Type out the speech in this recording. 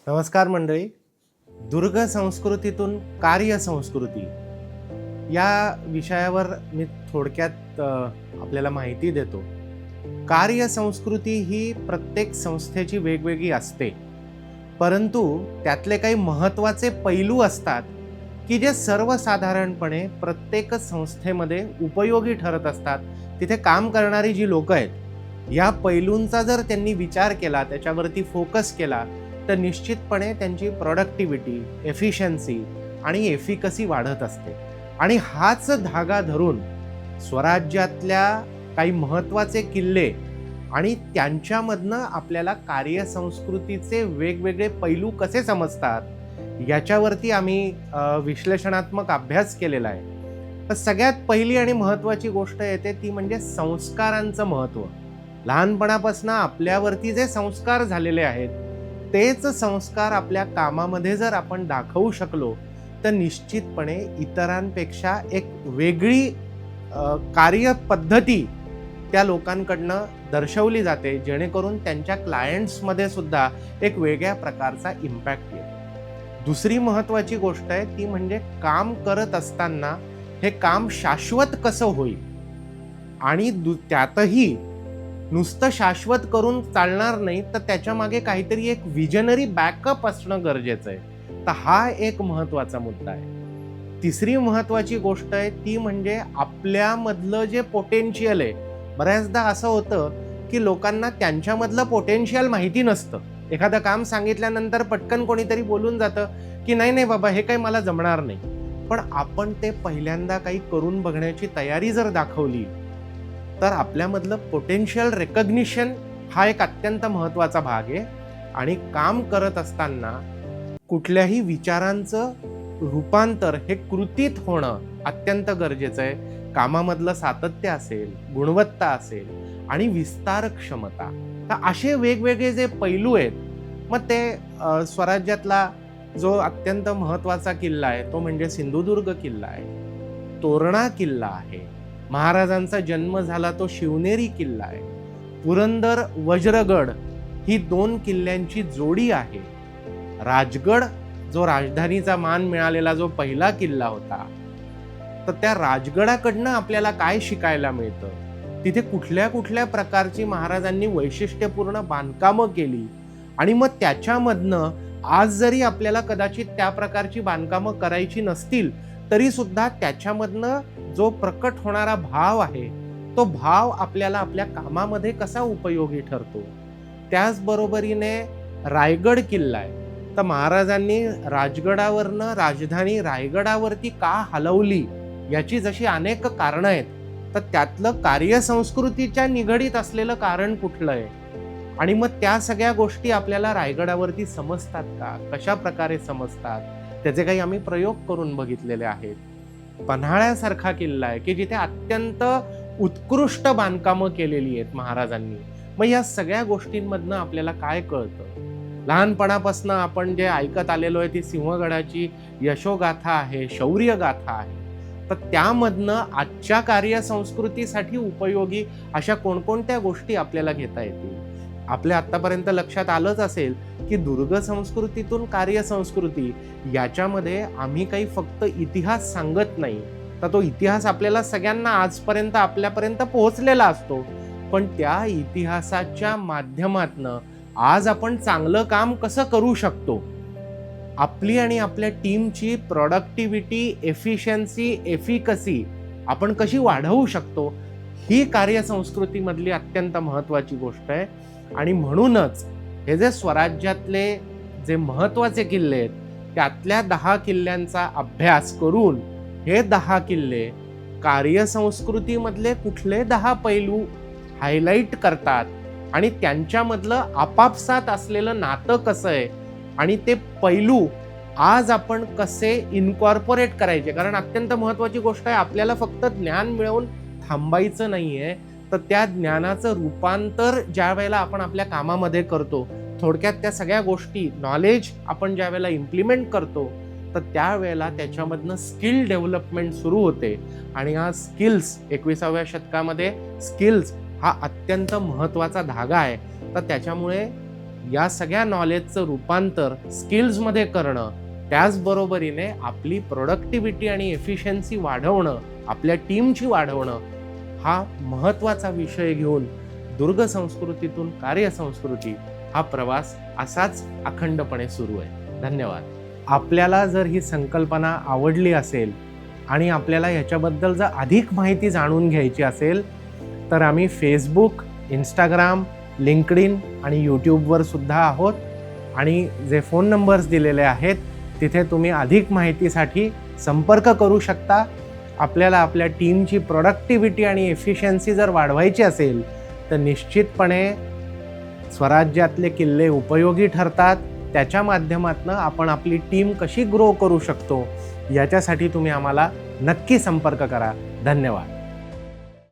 नमस्कार मंडळी. दुर्ग संस्कृतीतून कार्य संस्कृती या विषयावर मी थोडक्यात आपल्याला माहिती देतो. कार्य संस्कृती ही प्रत्येक संस्थेची वेगवेगळी असते, परंतु त्यातले काही महत्त्वाचे पैलू असतात की जे सर्वसाधारणपणे प्रत्येक संस्थेमध्ये उपयोगी ठरत असतात. तिथे काम करणारी जी लोक आहेत या पैलूंचा जर त्यांनी विचार केला, त्याच्यावरती फोकस केला, तर निश्चितपणे त्यांची प्रोडक्टिव्हिटी, एफिशियन्सी आणि एफिकसी वाढत असते. आणि हाच धागा धरून स्वराज्यातल्या काही महत्त्वाचे किल्ले आणि त्यांच्यामधनं आपल्याला कार्यसंस्कृतीचे वेगवेगळे पैलू कसे समजतात याच्यावरती आम्ही विश्लेषणात्मक अभ्यास केलेला आहे. तर सगळ्यात पहिली आणि महत्त्वाची गोष्ट येते ती म्हणजे संस्कारांचं महत्त्व. लहानपणापासून आपल्यावरती जे संस्कार झालेले आहेत तेच संस्कार आपल्या कामामध्ये जर आपण दाखवू शकलो तर निश्चितपणे इतरांपेक्षा एक वेगळी कार्यपद्धती त्या लोकांकडनं दर्शवली जाते, जेणेकरून त्यांच्या क्लायंट्समध्ये सुद्धा एक वेगळ्या प्रकारचा इम्पॅक्ट येतो. दुसरी महत्त्वाची गोष्ट आहे ती म्हणजे काम करत असताना हे काम शाश्वत कसं होईल आणि त्यातही नुसतं शाश्वत करून चालणार नाही, तर त्याच्या मागे काहीतरी एक विजनरी बॅकअप असणं गरजेचं आहे. तर हा एक महत्त्वाचा मुद्दा आहे. तिसरी महत्त्वाची गोष्ट आहे ती म्हणजे आपल्यामधलं जे पोटेन्शियल आहे. बऱ्याचदा असं होतं की लोकांना त्यांच्यामधलं पोटेन्शियल माहिती नसतं. एखादं काम सांगितल्यानंतर पटकन कोणीतरी बोलून जातं की नाही बाबा हे काही मला जमणार नाही. पण आपण ते पहिल्यांदा काही करून बघण्याची तयारी जर दाखवली तर आपल्यामधलं पोटेन्शियल रेकग्निशन हा एक अत्यंत महत्त्वाचा भाग आहे. आणि काम करत असताना कुठल्याही विचारांचं रूपांतर हे कृतीत होणं अत्यंत गरजेचं आहे. कामामधलं सातत्य असेल, गुणवत्ता असेल आणि विस्तार क्षमता, तर असे वेगवेगळे जे पैलू आहेत. मग ते स्वराज्यातला जो अत्यंत महत्त्वाचा किल्ला आहे तो म्हणजे सिंधुदुर्ग किल्ला आहे, तोरणा किल्ला आहे, महाराजांचा जन्म झाला तो शिवनेरी किल्ला आहे, पुरंदर वज्रगड ही 2 किल्ल्यांची जोडी आहे, राजगड जो राजधानीचा मान मिळालेला जो पहिला किल्ला होता. तर त्या राजगडाकडनं आपल्याला काय शिकायला मिळतं, तिथे कुठल्या कुठल्या प्रकारची महाराजांनी वैशिष्ट्यपूर्ण बांधकामं केली आणि मग त्याच्यामधनं आज जरी आपल्याला कदाचित त्या प्रकारची बांधकामं करायची नसतील तरी सुद्धा त्याच्यामधनं जो प्रकट होणारा भाव आहे तो भाव आपल्याला आपल्या कामामध्ये कसा उपयोगी ठरतो. त्याचबरोबरीने रायगड किल्ला आहे. तर महाराजांनी राजगडावरनं राजधानी रायगडावरती का हलवली याची जशी अनेक कारणं आहेत, तर त्यातलं कार्यसंस्कृतीच्या निगडीत असलेलं कारण कुठलं आहे आणि मग त्या सगळ्या गोष्टी आपल्याला रायगडावरती समजतात का, कशा प्रकारे समजतात, त्याचे काही आम्ही प्रयोग करून बघितलेले आहेत. पन्हाळ्यासारखा किल्ला आहे की जिथे अत्यंत उत्कृष्ट बांधकामं केलेली आहेत महाराजांनी. मग या सगळ्या गोष्टींमधनं आपल्याला काय कळतं, लहानपणापासून आपण जे ऐकत आलेलो आहे ती सिंहगडाची यशोगाथा आहे, शौर्यगाथा आहे. तर त्यामधनं आजच्या कार्यसंस्कृतीसाठी उपयोगी अशा कोणकोणत्या गोष्टी आपल्याला घेता येतील. आपल्या आत्तापर्यंत लक्षात आलंच असेल की दुर्ग संस्कृतीतून कार्यसंस्कृती याच्यामध्ये आम्ही काही फक्त इतिहास सांगत नाही, तर तो इतिहास आपल्याला सगळ्यांना आजपर्यंत आपल्यापर्यंत पोहोचलेला असतो. पण त्या इतिहासाच्या माध्यमातनं आज आपण चांगलं काम कसं करू शकतो, आपली आणि आपल्या टीमची प्रोडक्टिव्हिटी, एफिशियन्सी, एफिकसी आपण कशी वाढवू शकतो, ही कार्यसंस्कृतीमधली अत्यंत महत्त्वाची गोष्ट आहे. आणि म्हणूनच हे जे स्वराज्यातले जे महत्त्वाचे किल्ले आहेत त्यातल्या 10 किल्ल्यांचा अभ्यास करून हे 10 किल्ले कार्यसंस्कृतीमधले कुठले 10 पैलू हायलाईट करतात आणि त्यांच्यामधलं आपापसात असलेलं नातं कसं आहे आणि ते पैलू आज आपण कसे इनकॉर्पोरेट करायचे. कारण अत्यंत महत्त्वाची गोष्ट आहे, आपल्याला फक्त ज्ञान मिळवून थांबायचं नाहीये, तर त्या ज्ञानाचं रूपांतर ज्या वेळेला आपण आपल्या कामामध्ये करतो, थोडक्यात त्या सगळ्या गोष्टी नॉलेज आपण ज्या वेळेला इम्प्लिमेंट करतो तर त्यावेळेला त्याच्यामधनं स्किल डेव्हलपमेंट सुरू होते. आणि हा स्किल्स 21व्या शतकामध्ये स्किल्स हा अत्यंत महत्त्वाचा धागा आहे. तर त्याच्यामुळे या सगळ्या नॉलेजचं रूपांतर स्किल्समध्ये करणं, त्याचबरोबरीने आपली प्रोडक्टिव्हिटी आणि एफिशियन्सी वाढवणं, आपल्या टीमची वाढवणं, हा महत्त्वाचा विषय घेऊन दुर्ग संस्कृतीतून कार्यसंस्कृती हा प्रवास असाच अखंडपणे सुरू आहे. धन्यवाद. आपल्याला जर ही संकल्पना आवडली असेल आणि आपल्याला याच्याबद्दल जर अधिक माहिती जाणून घ्यायची असेल तर आम्ही फेसबुक, इंस्टाग्राम, लिंक्डइन आणि यूट्यूबवर सुद्धा आहोत आणि जे फोन नंबर्स दिलेले आहेत तिथे तुम्ही अधिक माहितीसाठी संपर्क करू शकता. आपल्याला आपल्या टीमची प्रोडक्टिव्हिटी आणि एफिशियन्सी जर वाढवायची असेल तर निश्चितपणे स्वराज्यातले किल्ले उपयोगी ठरतात. त्याच्या माध्यमातून आपण आपली टीम कशी ग्रो करू शकतो याच्यासाठी तुम्ही आम्हाला नक्की संपर्क करा. धन्यवाद.